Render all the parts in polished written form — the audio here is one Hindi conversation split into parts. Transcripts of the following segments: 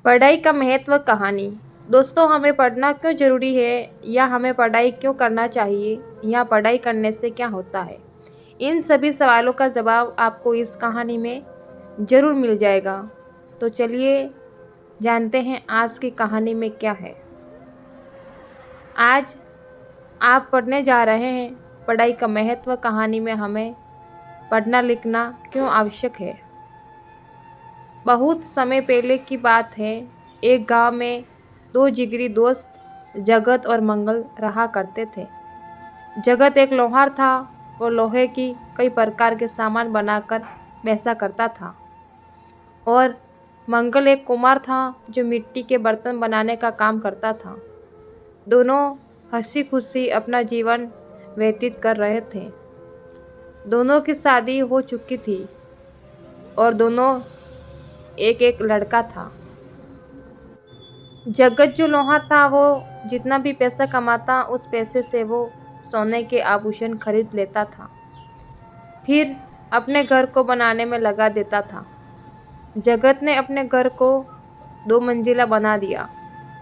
पढ़ाई का महत्व कहानी। दोस्तों, हमें पढ़ना क्यों ज़रूरी है, या हमें पढ़ाई क्यों करना चाहिए, या पढ़ाई करने से क्या होता है? इन सभी सवालों का जवाब आपको इस कहानी में ज़रूर मिल जाएगा। तो चलिए जानते हैं आज की कहानी में क्या है। आज आप पढ़ने जा रहे हैं पढ़ाई का महत्व। कहानी में हमें पढ़ना लिखना क्यों आवश्यक है। बहुत समय पहले की बात है। एक गांव में दो जिगरी दोस्त जगत और मंगल रहा करते थे। जगत एक लोहार था। वो लोहे की कई प्रकार के सामान बनाकर बेचा करता था, और मंगल एक कुम्हार था जो मिट्टी के बर्तन बनाने का काम करता था। दोनों हंसी खुशी अपना जीवन व्यतीत कर रहे थे। दोनों की शादी हो चुकी थी और दोनों एक एक लड़का था। जगत जो लोहार था, वो जितना भी पैसा कमाता उस पैसे से वो सोने के आभूषण खरीद लेता था, फिर अपने घर को बनाने में लगा देता था। जगत ने अपने घर को 2 मंजिला बना दिया।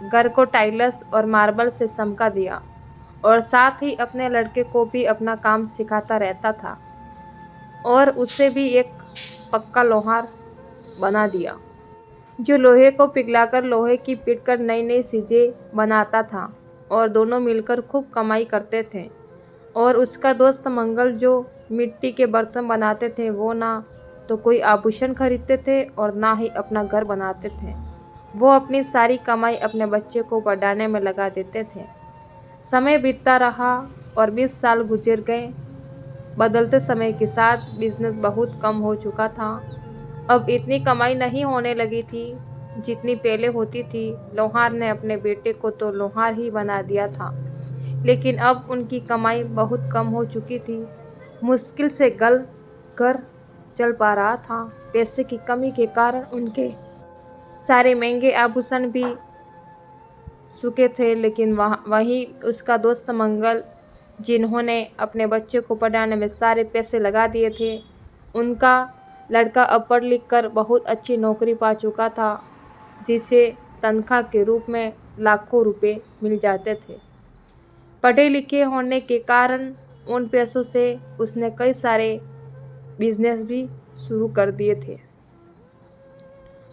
घर को टाइल्स और मार्बल से चमका दिया, और साथ ही अपने लड़के को भी अपना काम सिखाता रहता था, और उसे भी एक पक्का लोहार बना दिया जो लोहे को पिघलाकर लोहे की पीट कर नई नई चीज़ें बनाता था। और दोनों मिलकर खूब कमाई करते थे। और उसका दोस्त मंगल जो मिट्टी के बर्तन बनाते थे, वो ना तो कोई आभूषण खरीदते थे और ना ही अपना घर बनाते थे। वो अपनी सारी कमाई अपने बच्चे को पढ़ाने में लगा देते थे। समय बीतता रहा और 20 साल गुजर गए। बदलते समय के साथ बिजनेस बहुत कम हो चुका था। अब इतनी कमाई नहीं होने लगी थी जितनी पहले होती थी। लोहार ने अपने बेटे को तो लोहार ही बना दिया था, लेकिन अब उनकी कमाई बहुत कम हो चुकी थी। मुश्किल से घर चल पा रहा था। पैसे की कमी के कारण उनके सारे महंगे आभूषण भी चुके थे। लेकिन वहीं उसका दोस्त मंगल, जिन्होंने अपने बच्चे को पढ़ाने में सारे पैसे लगा दिए थे, उनका लड़का अब पढ़ लिख कर बहुत अच्छी नौकरी पा चुका था, जिसे तनख्वाह के रूप में लाखों रुपए मिल जाते थे। पढ़े लिखे होने के कारण उन पैसों से उसने कई सारे बिजनेस भी शुरू कर दिए थे।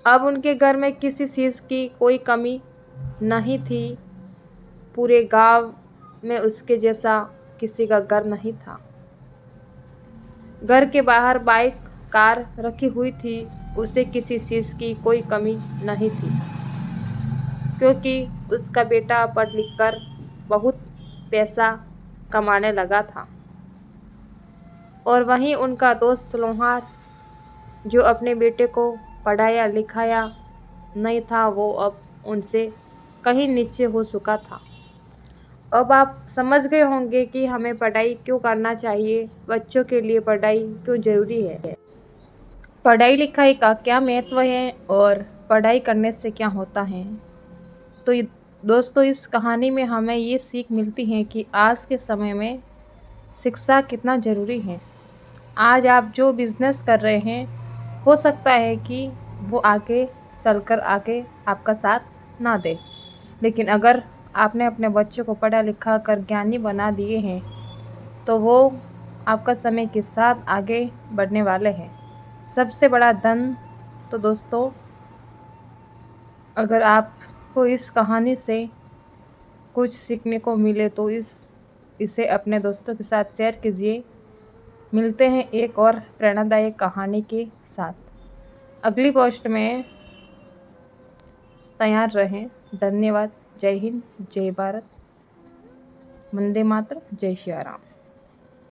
अब उनके घर में किसी चीज़ की कोई कमी नहीं थी। पूरे गांव में उसके जैसा किसी का घर नहीं था। घर के बाहर बाइक कार रखी हुई थी। उसे किसी चीज़ की कोई कमी नहीं थी, क्योंकि उसका बेटा पढ़ लिख कर बहुत पैसा कमाने लगा था। और वहीं उनका दोस्त लोहार, जो अपने बेटे को पढ़ाया लिखाया नहीं था, वो अब उनसे कहीं नीचे हो चुका था। अब आप समझ गए होंगे कि हमें पढ़ाई क्यों करना चाहिए, बच्चों के लिए पढ़ाई क्यों ज़रूरी है, पढ़ाई लिखाई का क्या महत्व है, और पढ़ाई करने से क्या होता है। तो दोस्तों, इस कहानी में हमें ये सीख मिलती है कि आज के समय में शिक्षा कितना ज़रूरी है। आज आप जो बिज़नेस कर रहे हैं, हो सकता है कि वो आगे चलकर आगे आपका साथ ना दे, लेकिन अगर आपने अपने बच्चों को पढ़ा लिखा कर ज्ञानी बना दिए हैं, तो वो आपका समय के साथ आगे बढ़ने वाले हैं। सबसे बड़ा धन तो दोस्तों, अगर आपको इस कहानी से कुछ सीखने को मिले तो इसे अपने दोस्तों के साथ शेयर कीजिए। मिलते हैं एक और प्रेरणादायक कहानी के साथ अगली पोस्ट में। तैयार रहें। धन्यवाद। जय हिंद, जय भारत, वंदे मातरम, जय श्री राम।